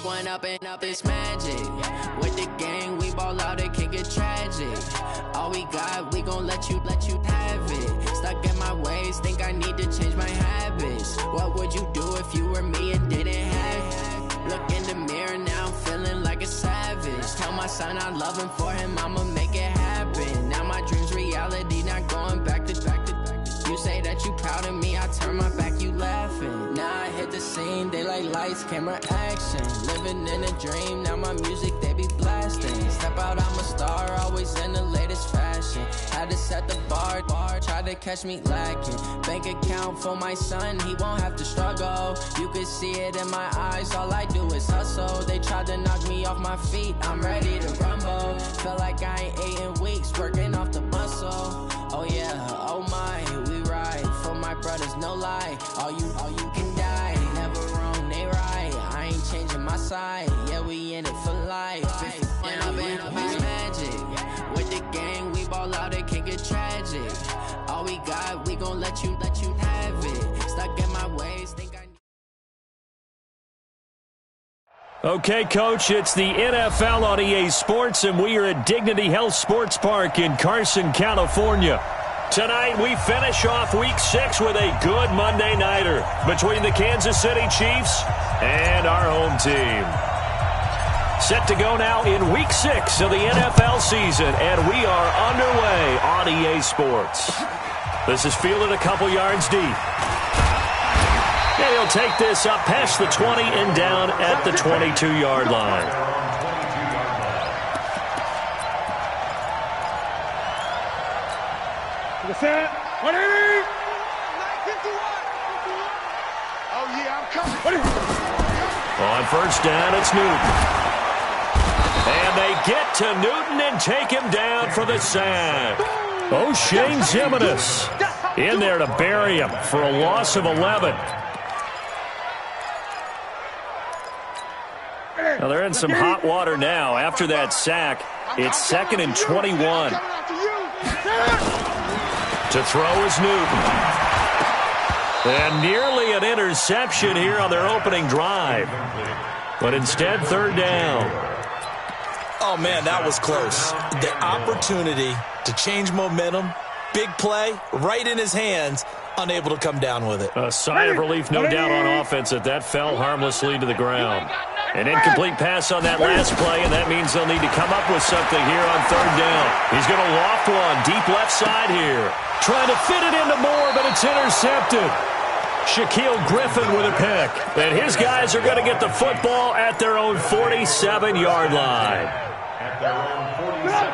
one up and up, it's magic. With the gang, we ball out, it can get tragic. All we got, we gon' let you have it. Stuck in my ways, think I need to change my habits. What would you do if you were me and didn't have it? Look in the mirror, now I'm feeling like a savage. Tell my son I love him, for him I'ma make it happen. Now my dream's reality, not going back to. You say that you proud of me, I turn my back, you laughing. Now I hit the scene, they like lights, camera, action. Living in a dream, now my music, they be blasting. Step out, I'm a star, always in the latest fashion. Had to set the bar, try to catch me lacking. Bank account for my son, he won't have to struggle. You can see it in my eyes, all I do is hustle. They tried to knock me off my feet, I'm ready to rumble. Felt like I ain't ate in weeks, working off the muscle. Oh yeah, oh my, we ride for my brothers, no lie. All you can die, never wrong, they right. I ain't changing my side, yeah, we in it for life. When up and up, it's magic. With the gang, we ball out, it can get tragic. All we got, we gon' let you have it. Stuck in my ways, think I need. Okay, Coach, it's the NFL on EA Sports, and we are at Dignity Health Sports Park in Carson, California. Tonight, we finish off Week 6 with a good Monday Nighter between the Kansas City Chiefs and our home team. Set to go now in Week 6 of the NFL season, and we are underway on EA Sports. This is fielded a couple yards deep. And he'll take this up past the 20 and down at the 22-yard line. On first down, it's Newton. And they get to Newton and take him down for the sack. O'Shane Ximines in there to bury him for a loss of 11. Now they're in some hot water now. After that sack, it's 2nd and 21. To throw is Newton. And nearly an interception here on their opening drive. But instead, 3rd down. Oh, man, that was close. The opportunity to change momentum, big play, right in his hands, unable to come down with it. A sigh of relief, no doubt, on offense that fell harmlessly to the ground. An incomplete pass on that last play, and that means they'll need to come up with something here on 3rd down. He's going to loft one deep left side here. Trying to fit it into Moore, but it's intercepted. Shaquille Griffin with a pick. And his guys are going to get the football at their own 47-yard line.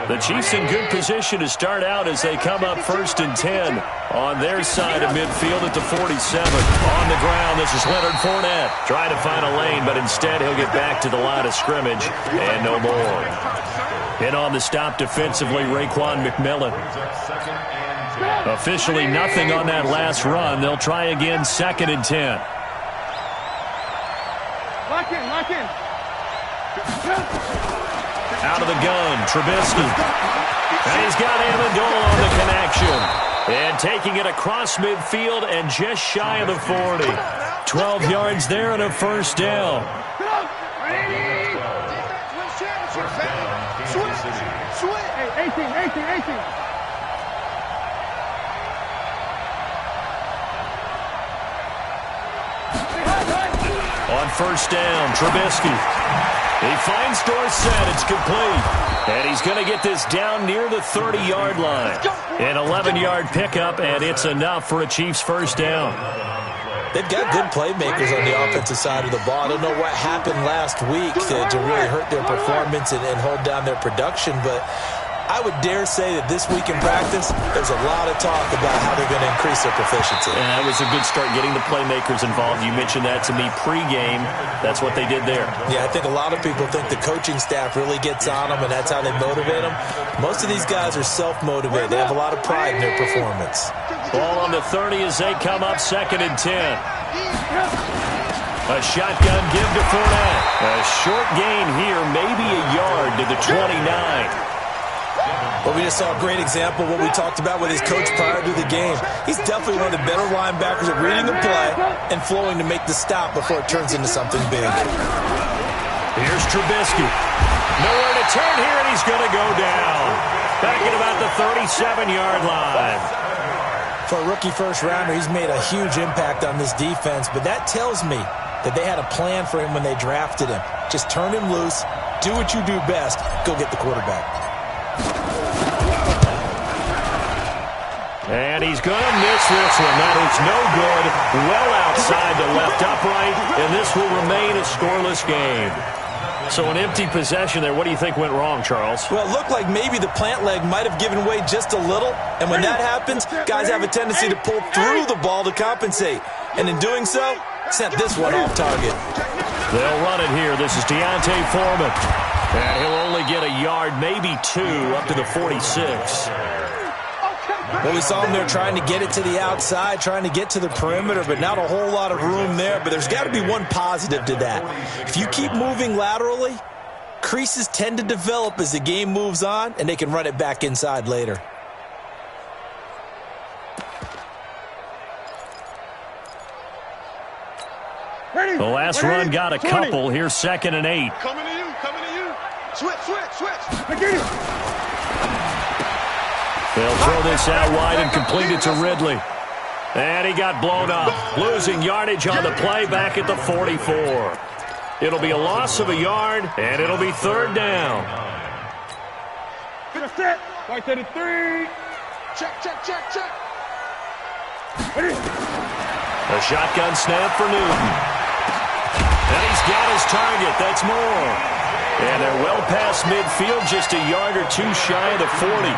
The Chiefs in good position to start out as they come up 1st and 10 on their side of midfield at the 47. On the ground, this is Leonard Fournette. Trying to find a lane, but instead he'll get back to the line of scrimmage and no more. In on the stop defensively, Raekwon McMillan. Officially nothing on that last run. They'll try again 2nd and 10. Lock in. Out of the gun, Trubisky. And he's got Amendola on the connection. And taking it across midfield and just shy of the 40. 12 yards there and a 1st down. Hey, 18. On 1st down, Trubisky. He finds Dorsett. It's complete. And he's going to get this down near the 30-yard line. An 11-yard pickup, and it's enough for a Chiefs 1st down. They've got good playmakers on the offensive side of the ball. I don't know what happened last week to really hurt their performance and hold down their production, but I would dare say that this week in practice, there's a lot of talk about how they're going to increase their proficiency. And that was a good start getting the playmakers involved. You mentioned that to me pregame. That's what they did there. Yeah, I think a lot of people think the coaching staff really gets on them, and that's how they motivate them. Most of these guys are self-motivated. They have a lot of pride in their performance. Ball on the 30 as they come up 2nd and 10. A shotgun give to Fournette. A short gain here, maybe a yard to the 29. Well, we just saw a great example of what we talked about with his coach prior to the game. He's definitely one of the better linebackers at reading the play and flowing to make the stop before it turns into something big. Here's Trubisky. Nowhere to turn here, and he's going to go down. Back at about the 37-yard line. For a rookie first-rounder, he's made a huge impact on this defense, but that tells me that they had a plan for him when they drafted him. Just turn him loose, do what you do best, go get the quarterback. And he's going to miss this one. That is no good. Well outside the left upright, and this will remain a scoreless game. So an empty possession there. What do you think went wrong, Charles? Well, it looked like maybe the plant leg might have given way just a little, and when that happens, guys have a tendency to pull through the ball to compensate. And in doing so, sent this one off target. They'll run it here. This is Deontay Foreman. And he'll only get a yard, maybe two, up to the 46. Well, we saw him there trying to get it to the outside, trying to get to the perimeter, but not a whole lot of room there. But there's got to be one positive to that. If you keep moving laterally, creases tend to develop as the game moves on, and they can run it back inside later. The last run got a couple. Here's 2nd and 8. Coming to you, coming to you. Switch. I get it. They'll throw this out wide and complete it to Ridley. And he got blown up, losing yardage on the play back at the 44. It'll be a loss of a yard, and it'll be 3rd down. Set. Right to the 3. Check. Ready. A shotgun snap for Newton. And he's got his target. That's more. And they're well past midfield, just a yard or two shy of the 40.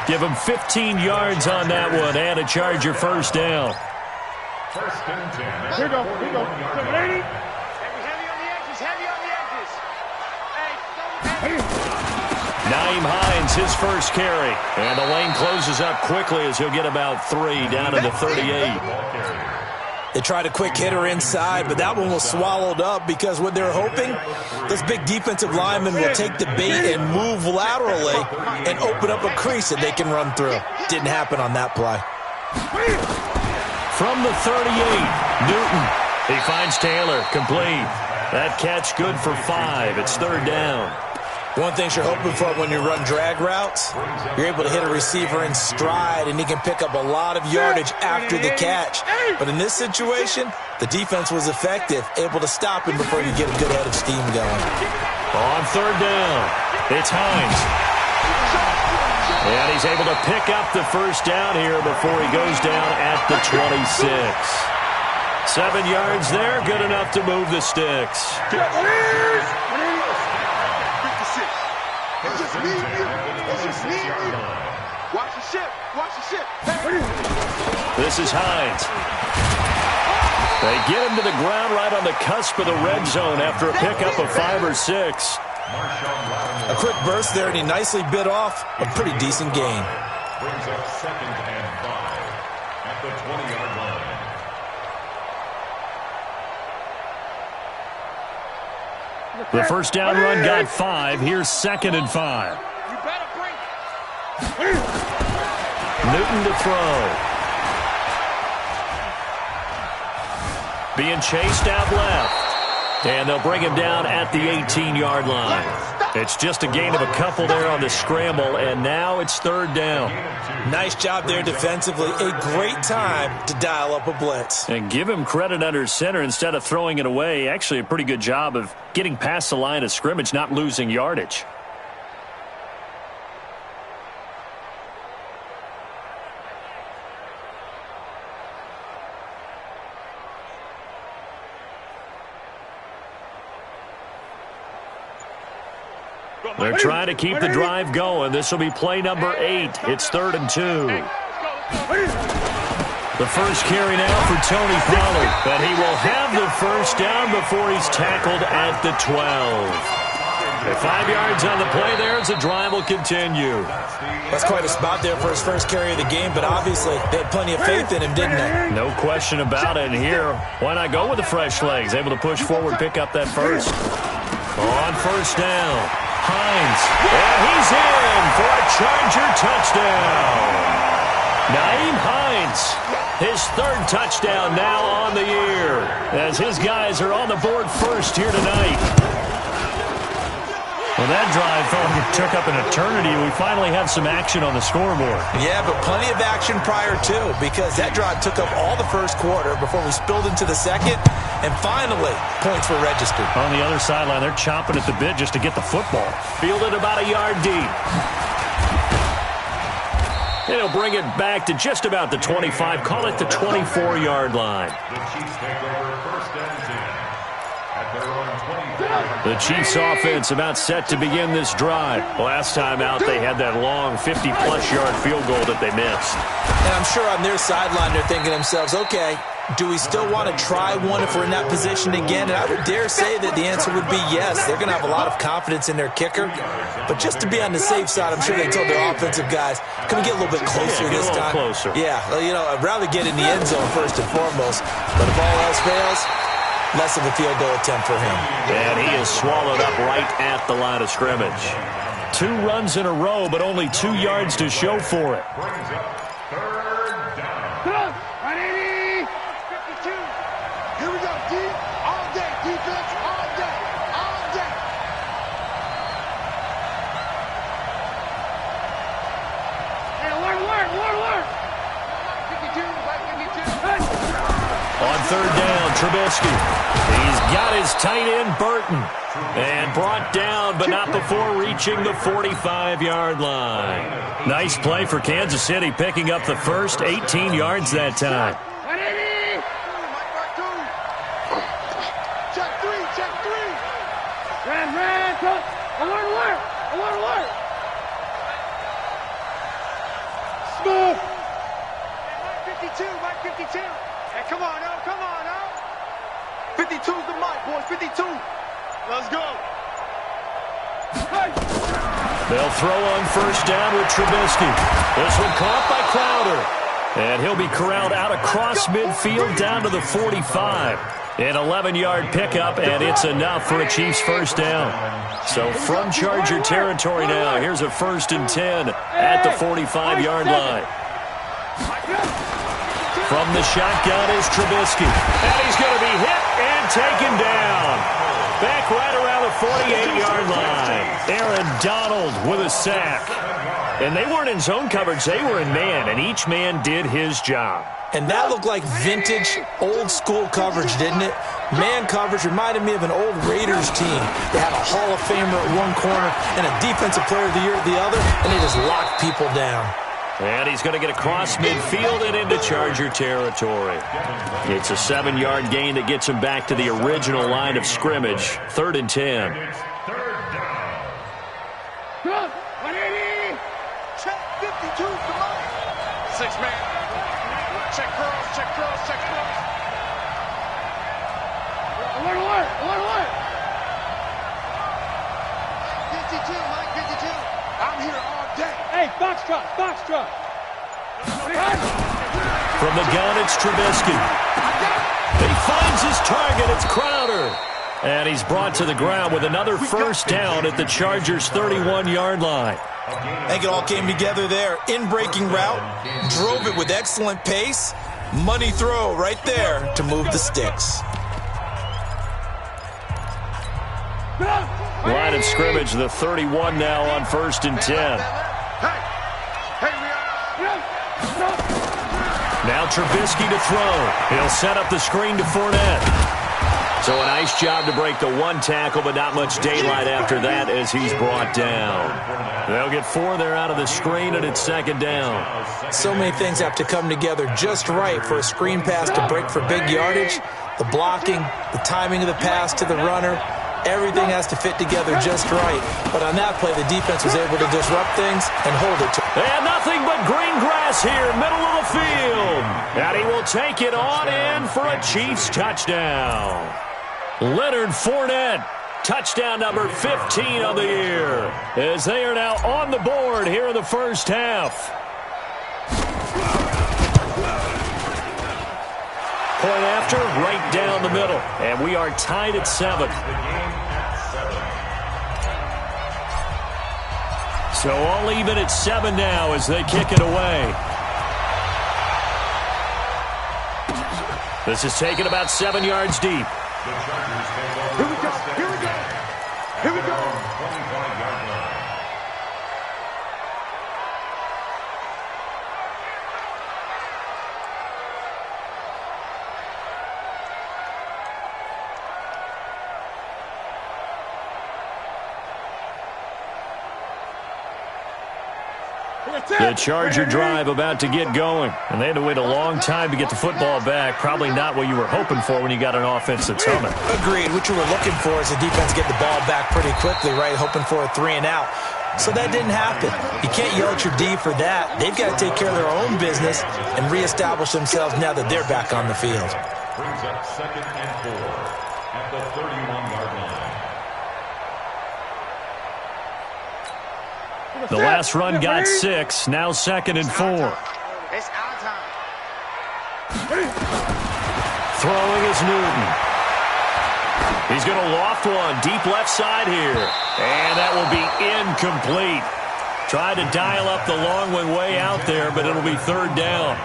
Give him 15 yards on that one and a Charger first down. Here we go. Ready? Heavy on the edges. Naeem Hines, his first carry. And the lane closes up quickly as he'll get about 3 down to the 38. They tried a quick hitter inside, but that one was swallowed up because what they're hoping, those big defensive linemen will take the bait and move laterally and open up a crease that they can run through. Didn't happen on that play. From the 38, Newton. He finds Taylor, complete. That catch good for 5. It's 3rd down. One thing you're hoping for when you run drag routes, you're able to hit a receiver in stride, and he can pick up a lot of yardage after the catch. But in this situation, the defense was effective, able to stop him before you get a good head of steam going. On 3rd down, it's Hines. And he's able to pick up the first down here before he goes down at the 26. 7 yards there, good enough to move the sticks. Watch the ship. This is Hines. They get him to the ground right on the cusp of the red zone after a pickup of 5 or 6. A quick burst there, and he nicely bit off a pretty decent gain. Brings up 2nd and 5 at the 20-yard line. The first down run got 5. Here's 2nd and 5. You better bring it. Newton to throw. Being chased out left. And they'll bring him down at the 18-yard line. It's just a gain of a couple there on the scramble, and now it's 3rd down. Nice job there defensively. A great time to dial up a blitz. And give him credit under center instead of throwing it away. Actually, a pretty good job of getting past the line of scrimmage, not losing yardage. They're trying to keep the drive going. This will be play number 8. It's 3rd and 2. The first carry now for Tony Pollard. But he will have the first down before he's tackled at the 12. At 5 yards on the play there as the drive will continue. That's quite a spot there for his first carry of the game, but obviously they had plenty of faith in him, didn't they? No question about it. And here, why not go with the fresh legs? Able to push forward, pick up that first. On first down. Hines, and he's in for a Charger touchdown. Naeem Hines, his 3rd touchdown now on the year, as his guys are on the board first here tonight. Well, that drive felt like it took up an eternity. We finally have some action on the scoreboard. Yeah, but plenty of action prior to, because that drive took up all the first quarter before we spilled into the second, and finally, points were registered. On the other sideline, they're chomping at the bit just to get the football. Fielded about a yard deep. He'll bring it back to just about the 25. Call it the 24-yard line. The Chiefs take over first and 10 at their own 25. The Chiefs offense about set to begin this drive. Last time out, they had that long 50-plus yard field goal that they missed. And I'm sure on their sideline they're thinking to themselves, okay, do we still want to try one if we're in that position again? And I would dare say that the answer would be yes. They're going to have a lot of confidence in their kicker. But just to be on the safe side, I'm sure they told their offensive guys, can we get a little bit closer this time? Closer. Yeah, you know, I'd rather get in the end zone first and foremost. But if all else fails, less of a field goal attempt for him. And he is swallowed up right at the line of scrimmage. 2 runs in a row, but only 2 yards to show for it. Brings up third down. Here we go, D. All day, defense, all day, all day. Hey, alert. 52, right 52. On third down, Trubisky. He's got his tight end, Burton. And brought down, but not before reaching the 45-yard line. Nice play for Kansas City, picking up the first 18 yards that time. Smooth. Mike 52. Hey, come on, now. 52's the mic, boys. 52. Let's go. Hey. They'll throw on first down with Trubisky. This one caught by Crowder. And he'll be corralled out across midfield down to the 45. An 11-yard pickup, and it's enough for a Chiefs first down. So from Charger territory now, here's a 1st and 10 at the 45-yard line. From the shotgun is Trubisky. And he's going to be hit and taken down. Back right around the 48-yard line. Aaron Donald with a sack. And they weren't in zone coverage. They were in man, and each man did his job. And that looked like vintage, old-school coverage, didn't it? Man coverage reminded me of an old Raiders team. They had a Hall of Famer at one corner and a Defensive Player of the Year at the other, and they just locked people down. And he's going to get across midfield and into Charger territory. It's a 7-yard gain that gets him back to the original line of scrimmage. 3rd and 10. It's third down. 180. Check 52 to mine. 6-man. Check cross. Alert. 52, Mike 52. I'm here all day. Hey, box truck. From the gun, it's Trubisky. He finds his target. It's Crowder. And he's brought to the ground with another first down at the Chargers' 31-yard line. I think it all came together there. In-breaking route, drove it with excellent pace. Money throw right there to move the sticks. Line of scrimmage, the 31 now on 1st and 10. Now Trubisky to throw. He'll set up the screen to Fournette. So a nice job to break the 1 tackle, but not much daylight after that as he's brought down. They'll get 4 there out of the screen, and it's 2nd down. So many things have to come together just right for a screen pass to break for big yardage. The blocking, the timing of the pass to the runner, everything has to fit together just right. But on that play, the defense was able to disrupt things and hold it to. And nothing but green grass here, middle of the field. And he will take it on in for a Chiefs touchdown. Leonard Fournette, touchdown number 15 of the year, as they are now on the board here in the first half. Point after, right down the middle. And we are tied at 7. So all even at 7 now as they kick it away. This is taken about 7 yards deep. Here we go. The Charger drive about to get going. And they had to wait a long time to get the football back. Probably not what you were hoping for when you got an offense that's humming. Agreed. What you were looking for is the defense get the ball back pretty quickly, right? Hoping for a 3-and-out. So that didn't happen. You can't yell at your D for that. They've got to take care of their own business and reestablish themselves now that they're back on the field. Brings up 2nd and 4 at the 31-yard line. The last run got 6. Now 2nd and 4. It's our time. Throwing is Newton. He's going to loft one deep left side here. And that will be incomplete. Tried to dial up the long one way out there, but it'll be 3rd down.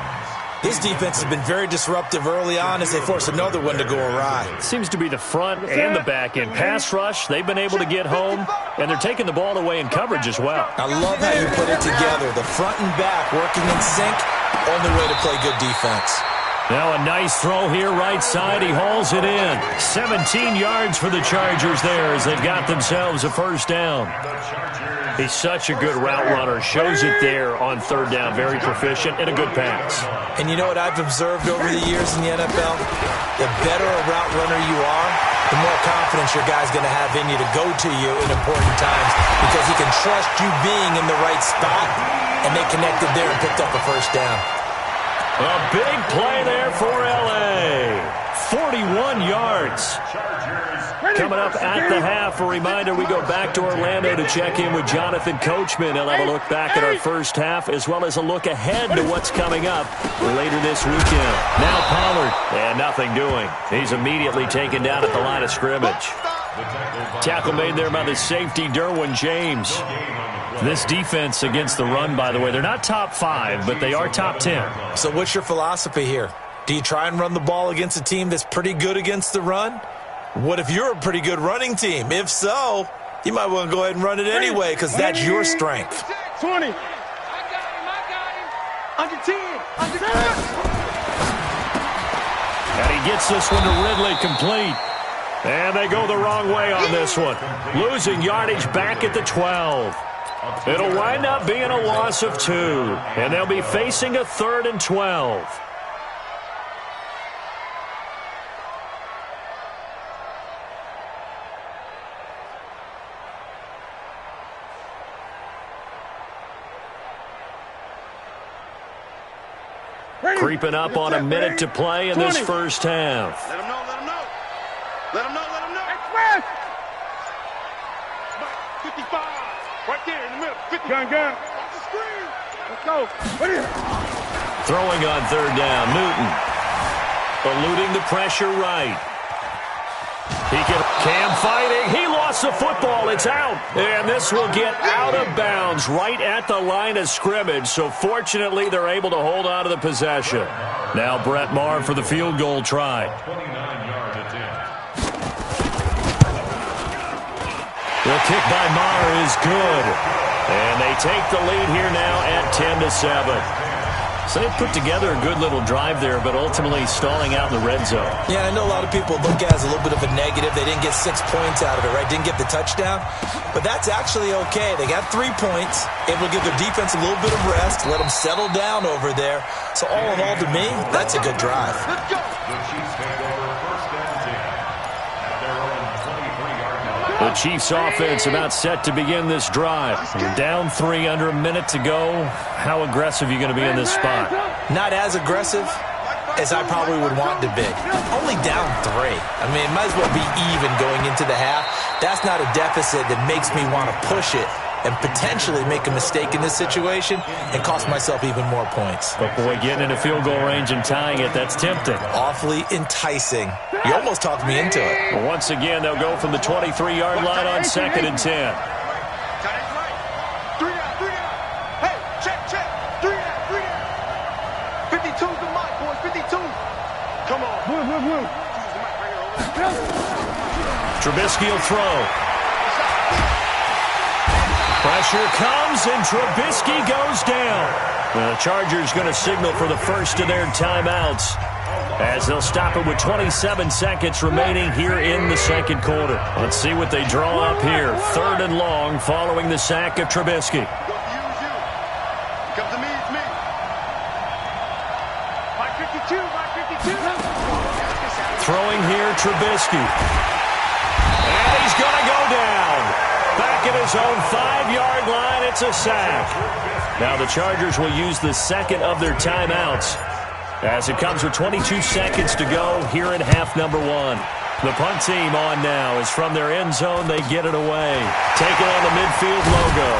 This defense has been very disruptive early on as they force another one to go awry. Seems to be the front and the back end. Pass rush, they've been able to get home, and they're taking the ball away in coverage as well. I love how you put it together. The front and back working in sync, only way to play good defense. Now a nice throw here right side. He hauls it in. 17 yards for the Chargers there as they've got themselves a 1st down. He's such a good route runner. Shows it there on 3rd down. Very proficient and a good pass. And you know what I've observed over the years in the NFL? The better a route runner you are, the more confidence your guy's going to have in you to go to you in important times because he can trust you being in the right spot, and they connected there and picked up a 1st down. A big play there for L.A. 41 yards. Coming up at the half, a reminder, we go back to Orlando to check in with Jonathan Coachman. He'll have a look back at our first half as well as a look ahead to what's coming up later this weekend. Now Pollard, and nothing doing. He's immediately taken down at the line of scrimmage. Tackle made there by the safety, Derwin James. This defense against the run, by the way, they're not top 5, but they are top 10. So what's your philosophy here? Do you try and run the ball against a team that's pretty good against the run? What if you're a pretty good running team? If so, you might want to go ahead and run it anyway because that's your strength. 20. I got him. Under 10. Under 10. And he gets this one to Ridley complete. And they go the wrong way on this one. Losing yardage back at the 12. It'll wind up being a loss of 2. And they'll be facing a 3rd and 12. Creeping up on a minute to play in this first half. Let him know, let him know. Let him know, let him know. Express! 55. Right there in the middle. 50. Gun. Watch the screen. Let's go. Throwing on 3rd down, Newton. Eluding the pressure right. Cam fighting. He lost the football. It's out. And this will get out of bounds right at the line of scrimmage. So fortunately, they're able to hold on to the possession. Now Brett Maher for the field goal try. 29-yard attempt. The kick by Maher is good. And they take the lead here now at 10-7. So they put together a good little drive there, but ultimately stalling out in the red zone. Yeah, I know a lot of people look at it as a little bit of a negative. They didn't get 6 points out of it, right? Didn't get the touchdown. But that's actually okay. They got 3 points, able to give their defense a little bit of rest, let them settle down over there. So all in all, to me, that's a good drive. The Chiefs take over 1st and 10 at their own 23-yard line. The Chiefs offense about set to begin this drive. Down 3 under a minute to go. How aggressive are you going to be in this spot? Not as aggressive as I probably would want to be. Only down 3. I mean, it might as well be even going into the half. That's not a deficit that makes me want to push it and potentially make a mistake in this situation and cost myself even more points. But boy, getting into field goal range and tying it, that's tempting. Awfully enticing. You almost talked me into it. But once again, they'll go from the 23-yard line on 2nd and 10. 52's the mic, boys. 52. Come on. Move. Trubisky will throw. Pressure comes, and Trubisky goes down. Well, the Chargers going to signal for the first of their timeouts as they'll stop it with 27 seconds remaining here in the 2nd quarter. Let's see what they draw up here. 3rd and long following the sack of Trubisky. Trubisky. And he's going to go down. Back at his own 5-yard line, it's a sack. Now the Chargers will use the second of their timeouts as it comes with 22 seconds to go here in half number 1. The punt team on now is from their end zone. They get it away. Taking on the midfield logo.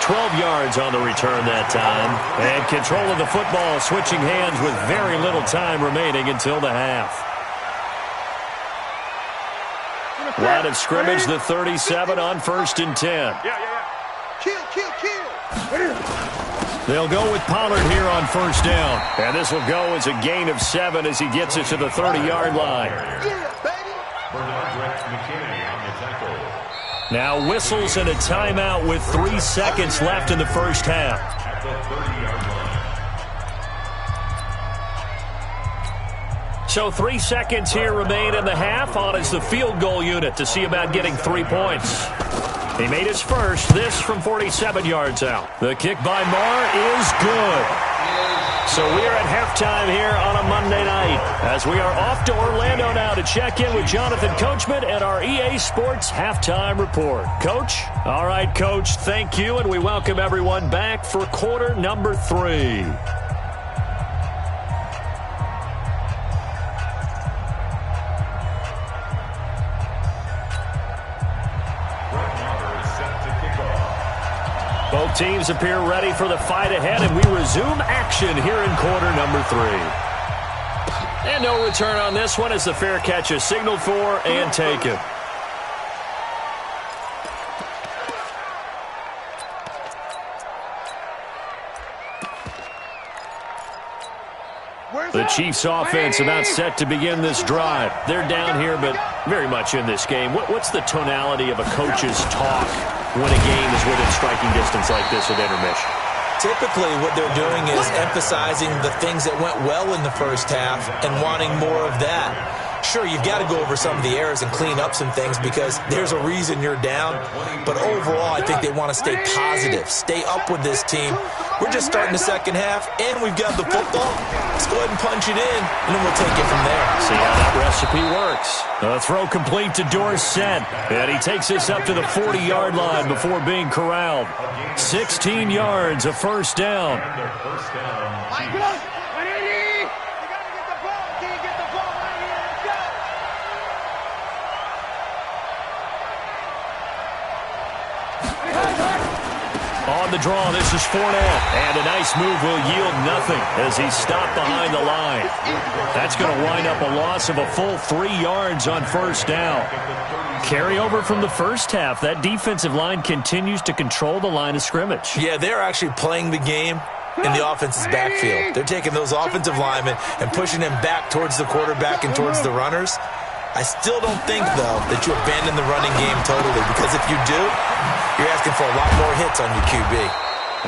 12 yards on the return that time. And control of the football switching hands with very little time remaining until the half. Line of scrimmage, the 37 on 1st and 10. Kill. They'll go with Pollard here on 1st down. And this will go as a gain of 7 as he gets it to the 30-yard line. Now whistles and a timeout with 3 seconds left in the first half. At the 30-yard line. So 3 seconds here remain in the half. On is the field goal unit to see about getting 3 points. He made his first, this from 47 yards out. The kick by Marr is good. So we are at halftime here on a Monday night as we are off to Orlando now to check in with Jonathan Coachman and our EA Sports Halftime Report. Coach? All right, Coach, thank you, and we welcome everyone back for quarter number 3. Both teams appear ready for the fight ahead, and we resume action here in quarter number 3. And no return on this one as the fair catch is signaled for and taken. The Chiefs offense about set to begin this drive. They're down here, but very much in this game. What's the tonality of a coach's talk when a game is within striking distance like this at intermission? Typically, what they're doing is emphasizing the things that went well in the first half and wanting more of that. Sure, you've got to go over some of the errors and clean up some things because there's a reason you're down. But overall, I think they want to stay positive, stay up with this team. We're just starting the second half, and we've got the football. Let's go ahead and punch it in, and then we'll take it from there. See how that recipe works. The throw complete to Dorsett, and he takes us up to the 40-yard line before being corralled. 16 yards, a first down. On the draw, this is Fournette. And a nice move will yield nothing as he's stopped behind the line. That's going to wind up a loss of a full 3 yards on first down. Carry over from the first half. That defensive line continues to control the line of scrimmage. Yeah, they're actually playing the game in the offense's backfield. They're taking those offensive linemen and pushing them back towards the quarterback and towards the runners. I still don't think, though, that you abandon the running game totally, because if you do, you're asking for a lot more hits on your QB.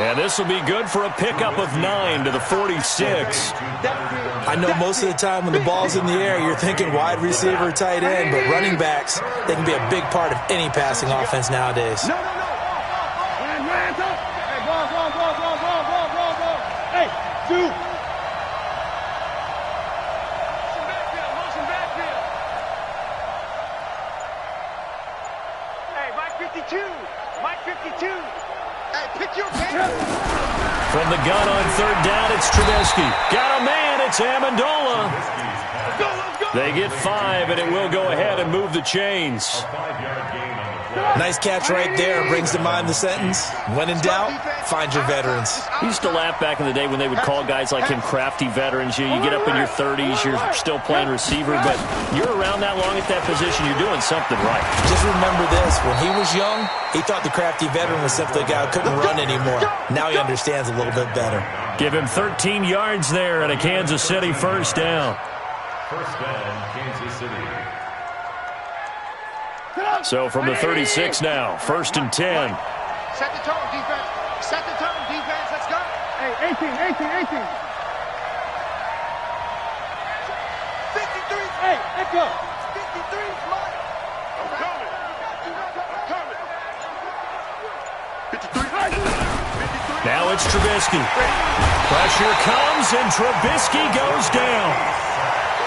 And this will be good for a pickup of 9 to the 46. I know most of the time when the ball's in the air, you're thinking wide receiver, tight end, but running backs, they can be a big part of any passing offense nowadays. Hey, dude. Mike 52. Hey, pick your game. From the gun on third down, it's Trubisky. Got a man, it's Amendola. Let's go. They get 5, and it will go ahead and move the chains. Nice catch right there. Brings to mind the sentence, when in doubt, find your veterans. I used to laugh back in the day when they would call guys like him crafty veterans. You get up in your 30s, you're still playing receiver, but you're around that long at that position, you're doing something right. Just remember this, when he was young, he thought the crafty veteran was simply a guy who couldn't run anymore. Now he understands a little bit better. Give him 13 yards there and a Kansas City first down. First down, Kansas City. So from the 36 now, 1st and 10. Set the tone, defense. Set the tone, defense. Let's go. Hey, 18. 53. Hey, let's go. 53 is mine. I'm coming. 53. Now it's Trubisky. Pressure comes, and Trubisky goes down.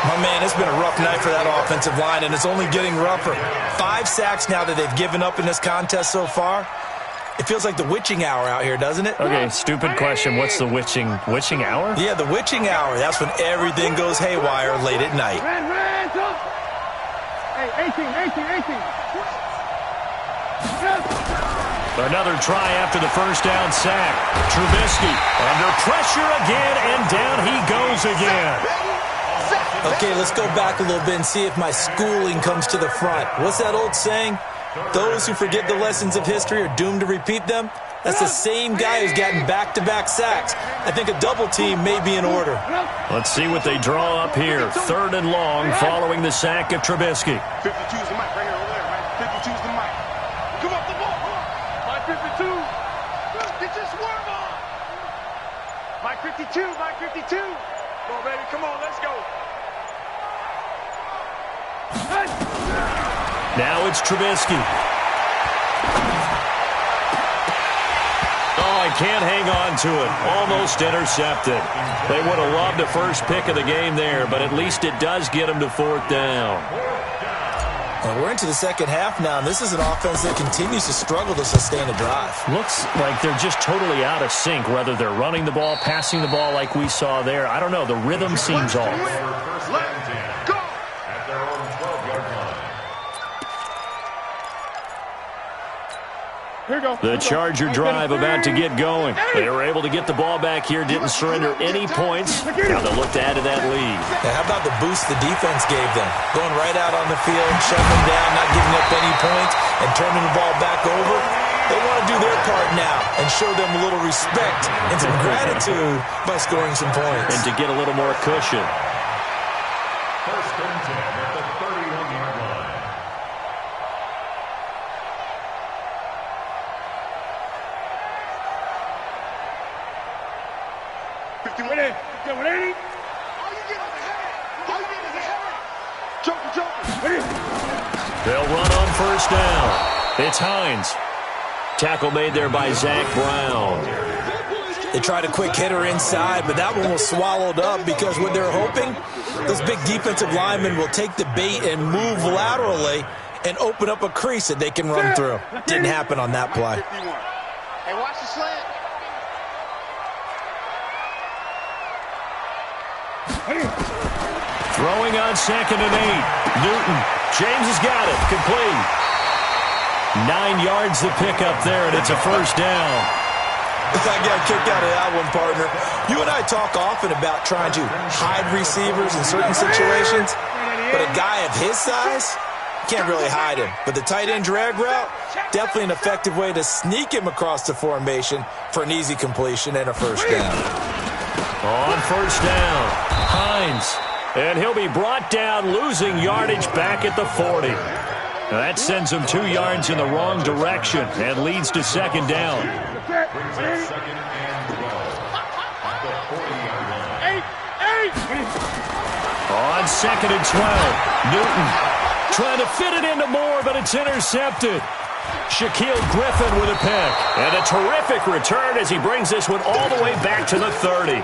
My man, it's been a rough night for that offensive line, and it's only getting rougher. 5 sacks now that they've given up in this contest so far. It feels like the witching hour out here, doesn't it? Okay, stupid question. What's the witching hour? Yeah, the witching hour. That's when everything goes haywire late at night. Hey, 18. Another try after the first down sack. Trubisky under pressure again, and down he goes again. Okay, let's go back a little bit and see if my schooling comes to the front. What's that old saying? Those who forget the lessons of history are doomed to repeat them. That's the same guy who's gotten back-to-back sacks. I think a double team may be in order. Let's see what they draw up here. 3rd and long following the sack of Trubisky. 52's the mic right here over there, right? 52's the mic. Come up the ball. Mike 52. Get your swerve on. Mike 52. Come on, baby. Come on, let's go. Now it's Trubisky. Oh, I can't hang on to it. Almost intercepted. They would have loved the first pick of the game there, but at least it does get them to 4th down. And we're into the second half now, and this is an offense that continues to struggle to sustain a drive. Looks like they're just totally out of sync, whether they're running the ball, passing the ball like we saw there. I don't know. The rhythm seems off. The Charger drive about to get going. They were able to get the ball back here, didn't surrender any points. Now they'll look to add to that lead. Now, how about the boost the defense gave them? Going right out on the field, shutting them down, not giving up any points, and turning the ball back over. They want to do their part now and show them a little respect and some gratitude by scoring some points. And to get a little more cushion. 1st and 10 at the 31-yard line. They'll run on 1st down. It's Hines. Tackle made there by Zach Brown. They tried a quick hitter inside, but that one was swallowed up because what they're hoping, those big defensive linemen will take the bait and move laterally and open up a crease that they can run through. Didn't happen on that play. Hey, watch the slant. Throwing on 2nd and 8. Newton. James has got it. Complete. 9 yards the pickup there, and it's a 1st down. I got a kick out of that one, partner. You and I talk often about trying to hide receivers in certain situations, but a guy of his size, can't really hide him. But the tight end drag route, definitely an effective way to sneak him across the formation for an easy completion and a 1st down. On 1st down, Hines. And he'll be brought down, losing yardage back at the 40. Now that sends him 2 yards in the wrong direction and leads to 2nd down. Brings up 2nd and 12 at the 40-yard line. On 2nd and 12, Newton trying to fit it into Moore, but it's intercepted. Shaquille Griffin with a pick. And a terrific return as he brings this one all the way back to the 30.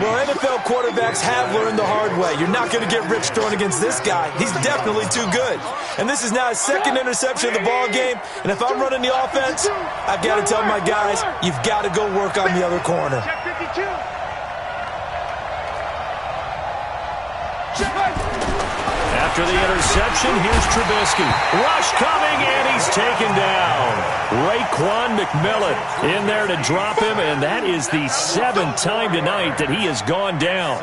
Well, NFL quarterbacks have learned the hard way. You're not going to get rich throwing against this guy. He's definitely too good. And this is now his 2nd interception of the ball game. And if I'm running the offense, I've got to tell my guys, you've got to go work on the other corner. After the interception, here's Trubisky. Rush coming, and he's taken down. Raekwon McMillan in there to drop him, and that is the 7th time tonight that he has gone down.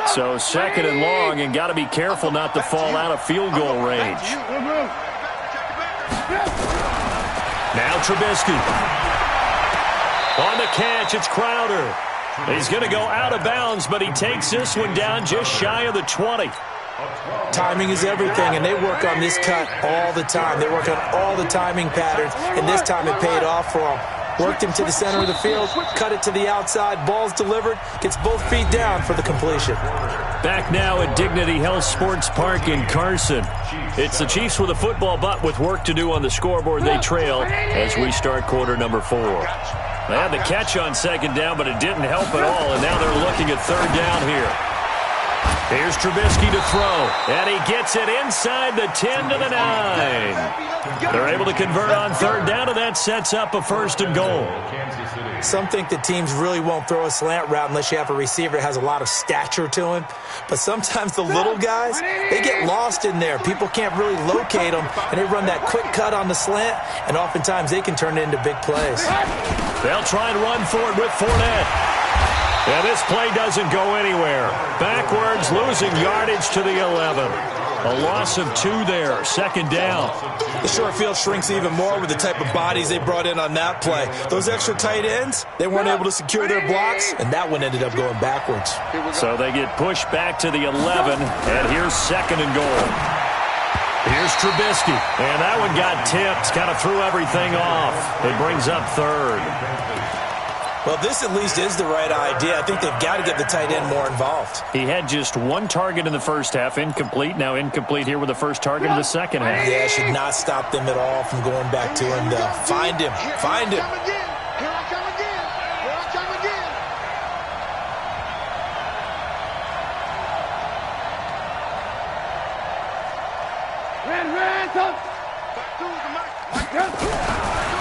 So 2nd and long, and got to be careful not to fall out of field goal range. Now Trubisky. On the catch, it's Crowder. He's going to go out of bounds, but he takes this one down just shy of the 20. Timing is everything, and they work on this cut all the time. They work on all the timing patterns, and this time it paid off for them. Worked him to the center of the field, cut it to the outside, ball's delivered, gets both feet down for the completion. Back now at Dignity Health Sports Park in Carson. It's the Chiefs with a football, but with work to do on the scoreboard, they trail as we start quarter number 4. They had the catch on second down, but it didn't help at all, and now they're looking at third down here. Here's Trubisky to throw, and he gets it inside the 10 to the 9. They're able to convert on third down, and that sets up a 1st and goal. Some think that teams really won't throw a slant route unless you have a receiver that has a lot of stature to him. But sometimes the little guys, they get lost in there. People can't really locate them, and they run that quick cut on the slant, and oftentimes they can turn it into big plays. They'll try and run for it with Fournette. And this play doesn't go anywhere. Backwards, losing yardage to the 11. A loss of 2 there, 2nd down. The short field shrinks even more with the type of bodies they brought in on that play. Those extra tight ends, they weren't able to secure their blocks, and that one ended up going backwards. So they get pushed back to the 11, and here's 2nd and goal. Here's Trubisky, and that one got tipped, kind of threw everything off. It brings up 3rd. Well, this at least is the right idea. I think they've got to get the tight end more involved. He had just 1 target in the first half, incomplete. Now incomplete here with the first target in the second half. Yeah, should not stop them at all from going back to him, though. Find him. Find him. Here I come again. Here I come again.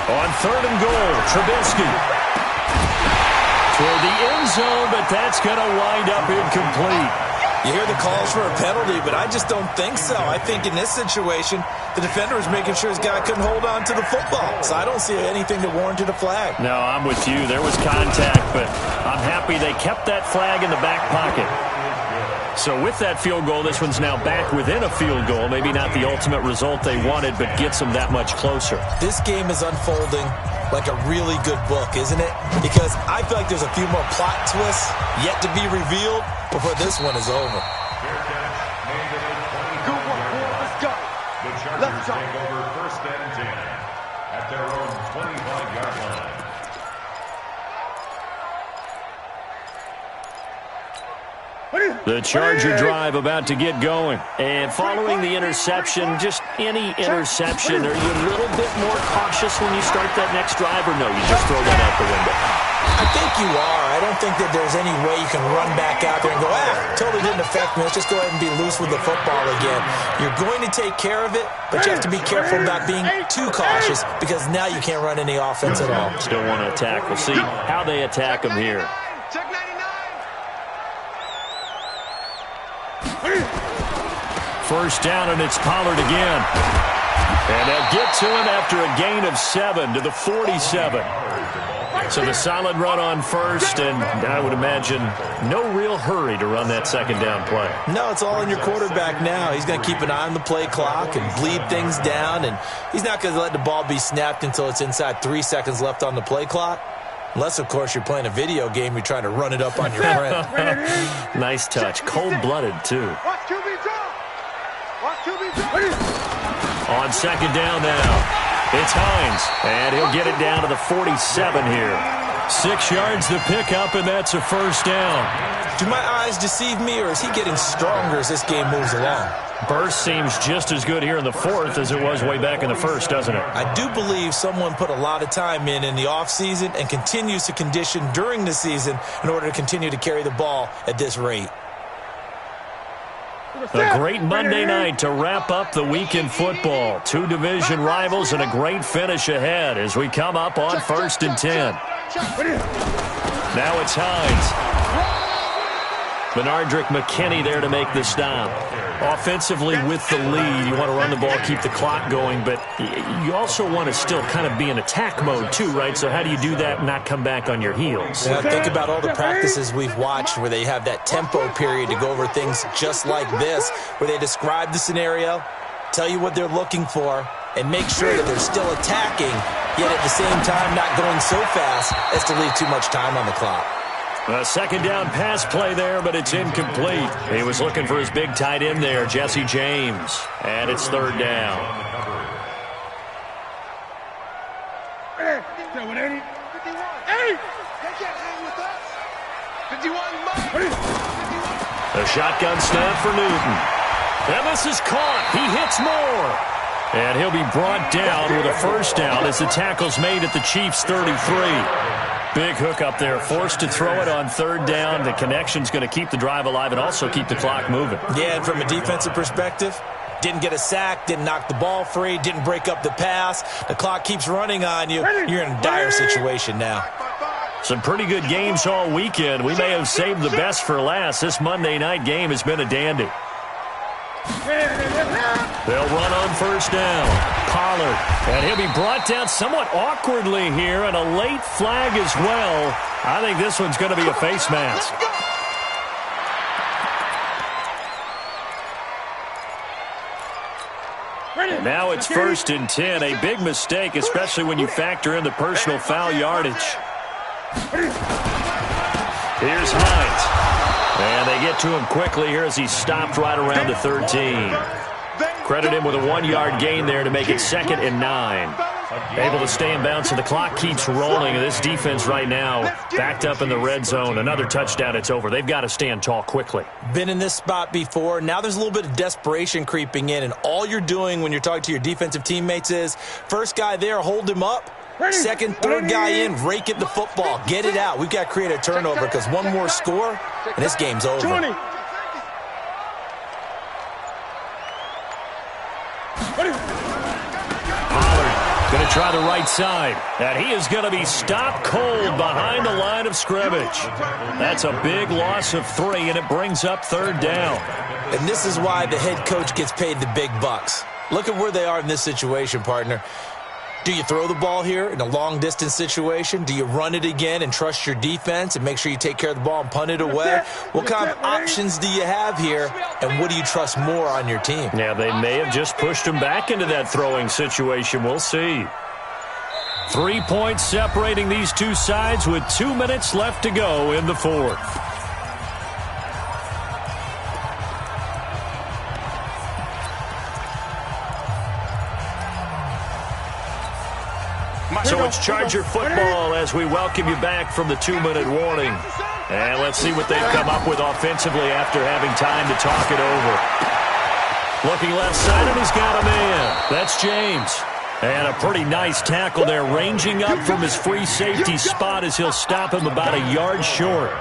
On 3rd and goal, Trubisky. Toward the end zone, but that's going to wind up incomplete. You hear the calls for a penalty, but I just don't think so. I think in this situation, the defender was making sure his guy couldn't hold on to the football. So I don't see anything that warranted a flag. No, I'm with you. There was contact, but I'm happy they kept that flag in the back pocket. So with that field goal, this one's now back within a field goal. Maybe not the ultimate result they wanted, but gets them that much closer. This game is unfolding like a really good book, isn't it? Because I feel like there's a few more plot twists yet to be revealed before this one is over. Good work, boy. Let's go. The Chargers take over 1st and 10 at their own 25-yard line. The Charger drive about to get going. And following the interception, just any interception, are you a little bit more cautious when you start that next drive, or no, you just throw that out the window? I think you are. I don't think that there's any way you can run back out there and go, totally didn't affect me. Let's just go ahead and be loose with the football again. You're going to take care of it, but you have to be careful about being too cautious because now you can't run any offense at all. Still want to attack. We'll see how they attack them here. Check 99. First down, and it's Pollard again. And they'll get to him after a gain of 7 to the 47. So the solid run on first, and I would imagine no real hurry to run that 2nd down play. No, it's all on your quarterback now. He's going to keep an eye on the play clock and bleed things down, and he's not going to let the ball be snapped until it's inside 3 seconds left on the play clock. Unless, of course, you're playing a video game, you're trying to run it up on your friend. Nice touch. Cold-blooded, too. Watch QB drop. Watch QB drop. On 2nd down now. It's Hines, and he'll get it down to the 47 here. 6 yards the pickup, and that's a 1st down. Do my eyes deceive me, or is he getting stronger as this game moves along? Burst seems just as good here in the 4th as it was way back in the 1st, doesn't it? I do believe someone put a lot of time in the offseason and continues to condition during the season in order to continue to carry the ball at this rate. A great Monday night to wrap up the week in football. 2 division rivals and a great finish ahead as we come up on 1st and 10. Now it's Hines. Benardrick McKinney there to make the stop. Offensively with the lead, you want to run the ball, keep the clock going, but you also want to still kind of be in attack mode too, right? So how do you do that and not come back on your heels? Yeah, think about all the practices we've watched where they have that tempo period to go over things just like this, where they describe the scenario, tell you what they're looking for, and make sure that they're still attacking, yet at the same time not going so fast as to leave too much time on the clock. A 2nd down pass play there, but it's incomplete. He was looking for his big tight end there, Jesse James. And it's 3rd down. A shotgun snap for Newton. And this is caught. He hits Moore. And he'll be brought down with a first down as the tackle's made at the Chiefs' 33. Big hook up there, forced to throw it on third down. The connection's going to keep the drive alive and also keep the clock moving. Yeah, and from a defensive perspective, didn't get a sack, didn't knock the ball free, didn't break up the pass. The clock keeps running on you. You're in a dire situation now. Some pretty good games all weekend. We may have saved the best for last. This Monday night game has been a dandy. They'll run on first down. Pollard. And he'll be brought down somewhat awkwardly here, and a late flag as well. I think this one's going to be a face mask. And now it's 1st and 10. A big mistake, especially when you factor in the personal foul yardage. Here's Hines. And they get to him quickly here as he stopped right around the 13. Credit him with a 1-yard gain there to make it 2nd and 9. Able to stay in bounds, so the clock keeps rolling. And this defense right now backed up in the red zone. Another touchdown, it's over. They've got to stand tall quickly. Been in this spot before. Now there's a little bit of desperation creeping in. And all you're doing when you're talking to your defensive teammates is, first guy there, hold him up. Second, third guy in, rake at the football. Get it out. We've got to create a turnover because one more score, and this game's over. 20. Pollard going to try the right side. And he is going to be stopped cold behind the line of scrimmage. That's a big loss of 3, and it brings up 3rd down. And this is why the head coach gets paid the big bucks. Look at where they are in this situation, partner. Do you throw the ball here in a long-distance situation? Do you run it again and trust your defense and make sure you take care of the ball and punt it away? What kind of options do you have here, and what do you trust more on your team? Yeah, they may have just pushed him back into that throwing situation. We'll see. 3 points separating these two sides with 2 minutes left to go in the 4th. So it's Charger football as we welcome you back from the 2-minute warning. And let's see what they've come up with offensively after having time to talk it over. Looking left side, and he's got a man. That's James. And a pretty nice tackle there, ranging up from his free safety spot as he'll stop him about a yard short.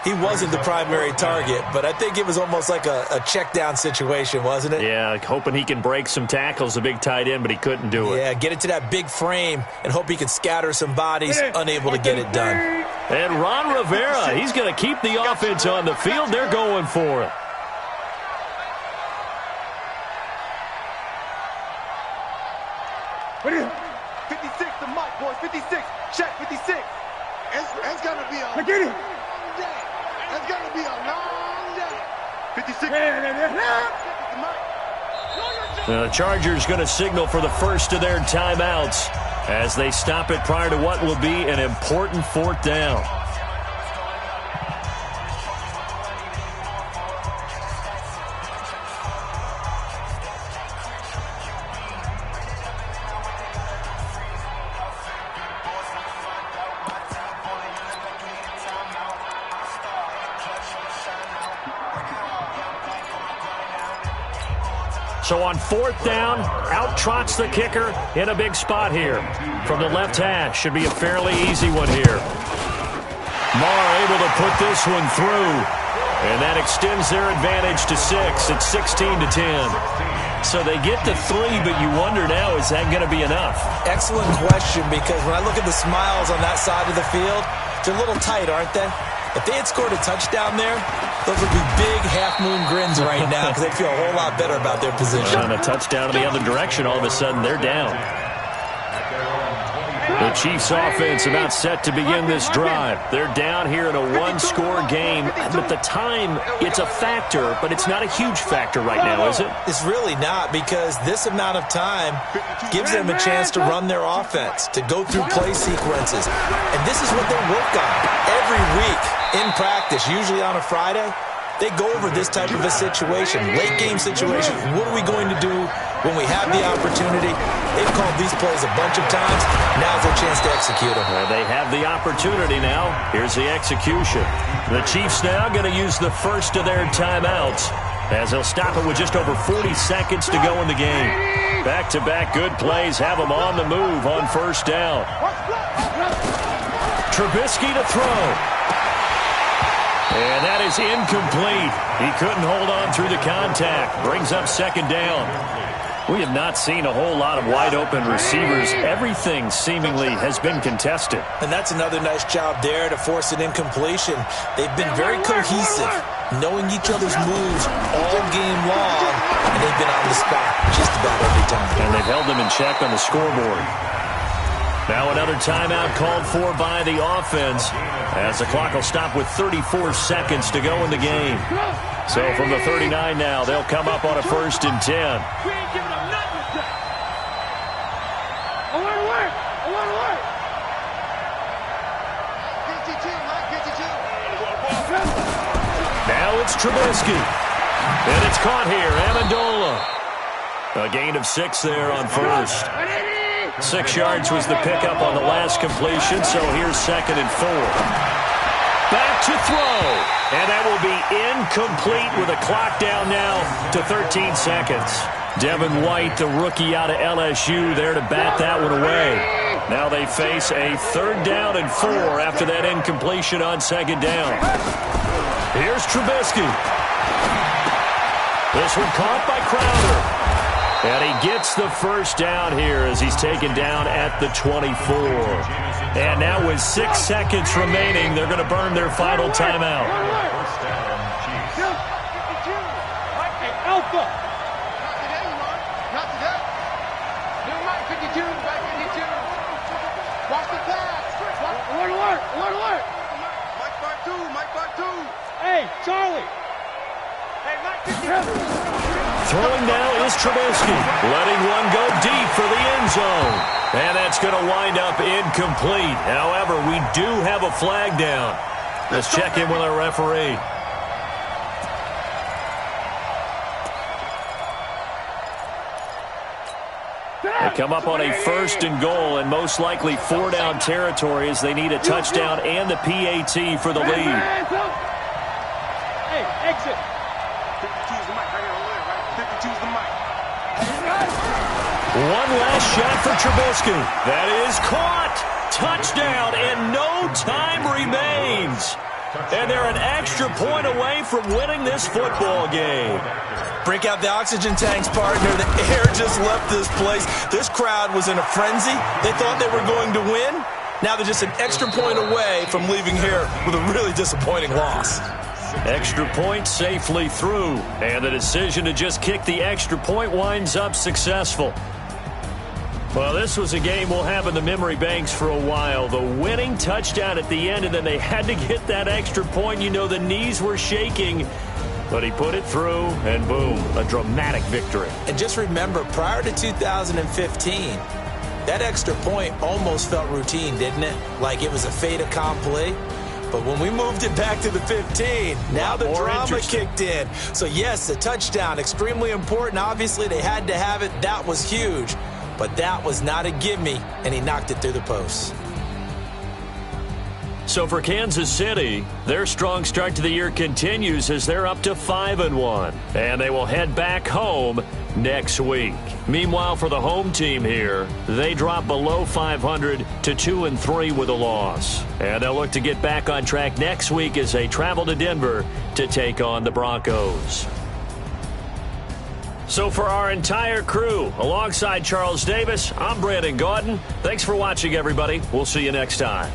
He wasn't the primary target, but I think it was almost like a check-down situation, wasn't it? Yeah, hoping he can break some tackles, a big tight end, but he couldn't do it. Yeah, get it to that big frame and hope he can scatter some bodies, unable to get it done. And Ron Rivera, he's going to keep the offense on the field. They're going for it. What is it? 56 to Mike, boys. 56. Check 56. It's going to be a long day. It's going to be a long day. 56. The Chargers going to signal for the first of their timeouts as they stop it prior to what will be an important 4th down. So on 4th down, out trots the kicker in a big spot here. From the left hash, should be a fairly easy one here. Marr able to put this one through. And that extends their advantage to 6. It's 16 to 10. So they get to 3, but you wonder now, is that going to be enough? Excellent question, because when I look at the smiles on that side of the field, they're a little tight, aren't they? If they had scored a touchdown there, those would be big half-moon grins right now because they'd feel a whole lot better about their position. On a touchdown in the other direction, all of a sudden they're down. The Chiefs offense about set to begin this drive. They're down here in a 1-score game. At the time, it's a factor, but it's not a huge factor right now, is it? It's really not, because this amount of time gives them a chance to run their offense, to go through play sequences. And this is what they work on every week in practice, usually on a Friday. They go over this type of a situation, late-game situation. What are we going to do when we have the opportunity? They've called these plays a bunch of times. Now's their chance to execute them. Well, they have the opportunity now. Here's the execution. The Chiefs now going to use the first of their timeouts as he'll stop it with just over 40 seconds to go in the game. Back-to-back good plays have him on the move on first down. Trubisky to throw. And that is incomplete. He couldn't hold on through the contact. Brings up second down. We have not seen a whole lot of wide-open receivers. Everything seemingly has been contested. And that's another nice job there to force an incompletion. They've been very cohesive, knowing each other's moves all game long, and they've been on the spot just about every time. And they've held them in check on the scoreboard. Now another timeout called for by the offense, as the clock will stop with 34 seconds to go in the game. So from the 39 now, they'll come up on a 1st and 10. We ain't giving them nothing with that. Alert! Alert! 52, Mike, 52. Now it's Trubisky. And it's caught here, Amendola. A gain of 6 there on first. 6 yards was the pickup on the last completion, so here's 2nd and 4. Back to throw. And that will be incomplete with a clock down now to 13 seconds. Devin White, the rookie out of LSU, there to bat that one away. Now they face a 3rd down and 4 after that incompletion on 2nd down. Here's Trubisky. This one caught by Crowder. And he gets the 1st down here as he's taken down at the 24. And now with 6 seconds remaining, they're going to burn their final timeout. Alpha. Not today. New Mike 52, Mike 52. Watch the pass. Alert. Mike Part 2, Mike Part 2. Hey, Charlie. Hey, Mike 52. Throwing now is Trubisky, letting one go deep for the end zone. And that's going to wind up incomplete. However, we do have a flag down. Let's check in with our referee. They come up on a 1st and goal, and most likely 4-down territory as they need a touchdown and the PAT for the lead. Hey, exit. 52's the mic right here. 52's the mic. One last shot for Trubisky. That is caught. Touchdown, and no time remains. And they're an extra point away from winning this football game. Break out the oxygen tanks, partner. The air just left this place. This crowd was in a frenzy. They thought they were going to win. Now they're just an extra point away from leaving here with a really disappointing loss. Extra point safely through, and the decision to just kick the extra point winds up successful. Well, this was a game we'll have in the memory banks for a while. The winning touchdown at the end, and then they had to get that extra point. You know, the knees were shaking, but he put it through, and boom, a dramatic victory. And just remember, prior to 2015, that extra point almost felt routine, didn't it? Like it was a fait accompli. But when we moved it back to the 15, now the drama kicked in. So, yes, a touchdown, extremely important. Obviously, they had to have it. That was huge. But that was not a gimme, and he knocked it through the posts. So for Kansas City, their strong start to the year continues as they're up to 5-1. And they will head back home next week. Meanwhile, for the home team here, they drop below 500 to 2-3 with a loss. And they'll look to get back on track next week as they travel to Denver to take on the Broncos. So for our entire crew, alongside Charles Davis, I'm Brandon Gaudin. Thanks for watching, everybody. We'll see you next time.